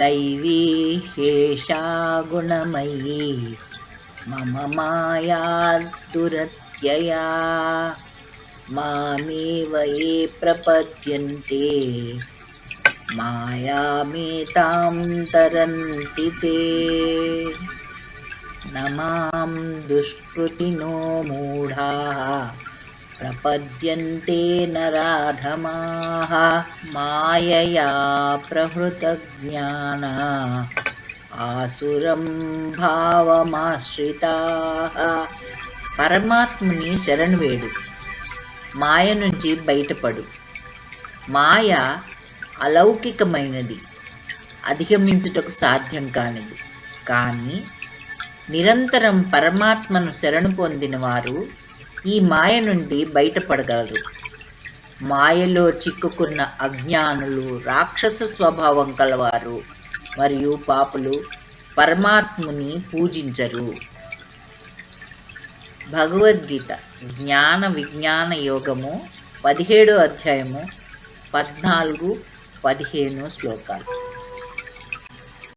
दैवी ह्येषा गुणमयी मम माया दुरत्यया मामेव ये प्रपद्यन्ते मायामेतां तरन्ति ते न मां दुष्कृतिनो मूढाः प्रपद्यन्ते नराधमाः मायया प्रहृतज्ञाना ఆసురం భావమాశ్రితాః. పరమాత్ముని శరణు వేడు, మాయ నుంచి బయటపడు. మాయ అలౌకికమైనది, అధిగమించుటకు సాధ్యం కానిది. కానీ నిరంతరం పరమాత్మను శరణు పొందిన వారు ఈ మాయ నుండి బయటపడగలరు. మాయలో చిక్కుకున్న అజ్ఞానులు, రాక్షస స్వభావం కలవారు మరియు పాపులు పరమాత్ముని పూజించరు. భగవద్గీత జ్ఞాన విజ్ఞాన యోగము 17వ అధ్యాయము 14-15 శ్లోకాలు.